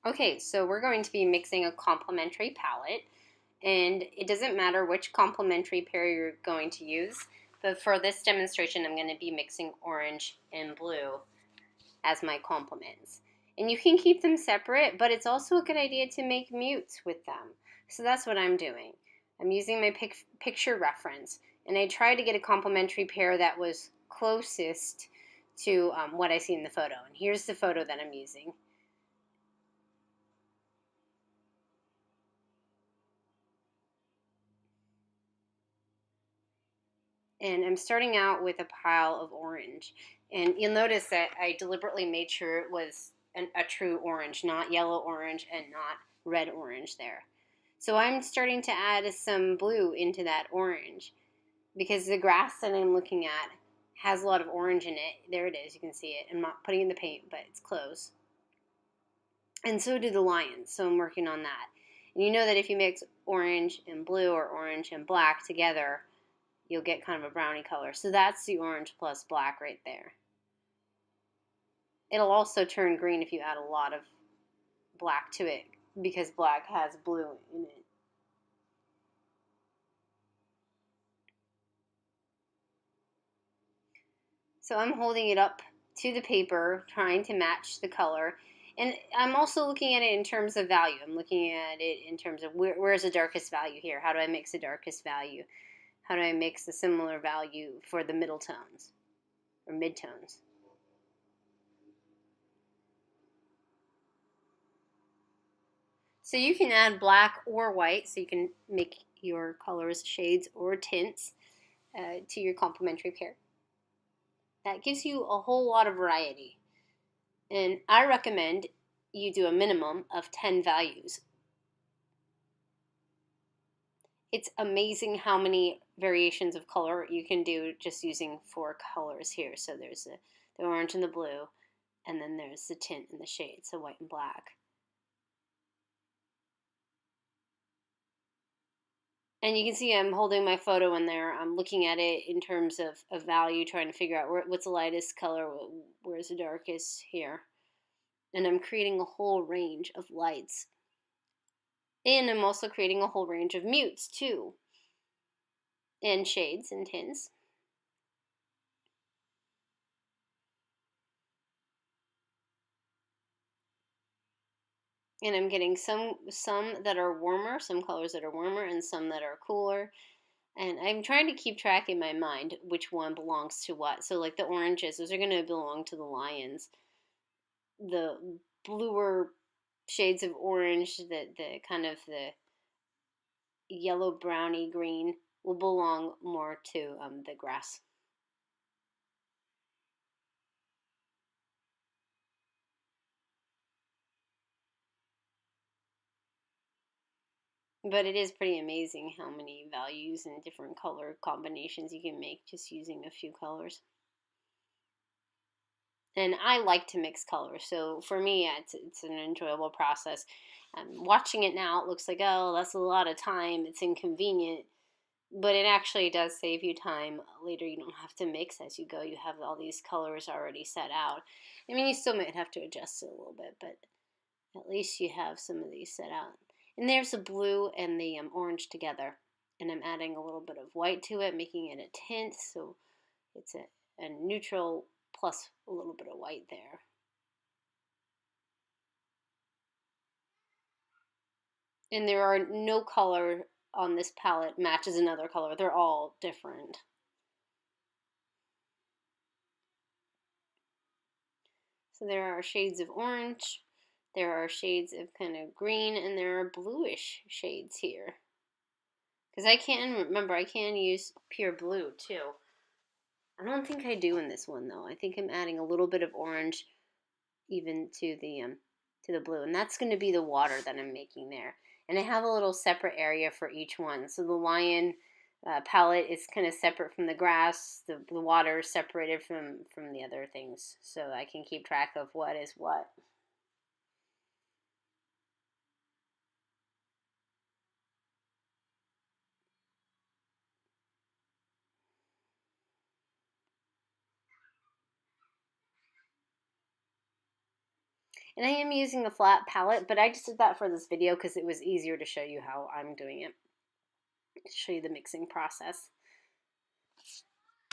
Okay, so we're going to be mixing a complementary palette, and it doesn't matter which complementary pair you're going to use, but for this demonstration I'm going to be mixing orange and blue as my complements. And you can keep them separate, but it's also a good idea to make mutes with them. So that's what I'm doing. I'm using my picture reference, and I tried to get a complementary pair that was closest to what I see in the photo. And here's the photo that I'm using. And I'm starting out with a pile of orange. And you'll notice that I deliberately made sure it was a true orange, not yellow orange and not red orange there. So I'm starting to add some blue into that orange because the grass that I'm looking at has a lot of orange in it. There it is, you can see it. I'm not putting in the paint, but it's close. And so do the lions, so I'm working on that. And you know that if you mix orange and blue or orange and black together, you'll get kind of a brownie color. So that's the orange plus black right there. It'll also turn green if you add a lot of black to it because black has blue in it. So I'm holding it up to the paper, trying to match the color. And I'm also looking at it in terms of value. I'm looking at it in terms of where's the darkest value here? How do I mix the darkest value? How do I mix a similar value for the middle tones or midtones? So you can add black or white, so you can make your colors, shades, or tints to your complementary pair. That gives you a whole lot of variety. And I recommend you do a minimum of 10 values. It's amazing how many variations of color you can do just using 4 colors here. So there's the orange and the blue, and then there's the tint and the shades, so white and black. And you can see I'm holding my photo in there. I'm looking at it in terms of value, trying to figure out what's the lightest color, where's the darkest here. And I'm creating a whole range of lights. And I'm also creating a whole range of mutes too, and shades and tints. And I'm getting some that are warmer, some colors that are warmer, and some that are cooler. And I'm trying to keep track in my mind which one belongs to what. So like the oranges, those are going to belong to the lions. The bluer shades of orange, the kind of the yellow browny green will belong more to the grass. But it is pretty amazing how many values and different color combinations you can make just using a few colors. And I like to mix colors, so for me, it's an enjoyable process. Watching it now, it looks like, oh, that's a lot of time. It's inconvenient, but it actually does save you time later. You don't have to mix as you go. You have all these colors already set out. I mean, you still might have to adjust it a little bit, but at least you have some of these set out. And there's the blue and the orange together, and I'm adding a little bit of white to it, making it a tint, so it's a neutral plus a little bit of white there. And there are no color on this palette matches another color. They're all different. So there are shades of orange, there are shades of kind of green, and there are bluish shades here. Because I can remember, I can use pure blue too. I don't think I do in this one though. I think I'm adding a little bit of orange even to the blue, and that's going to be the water that I'm making there. And I have a little separate area for each one. So the lion palette is kind of separate from the grass. The water is separated from the other things, so I can keep track of what is what. And I am using a flat palette, but I just did that for this video because it was easier to show you how I'm doing it, to show you the mixing process.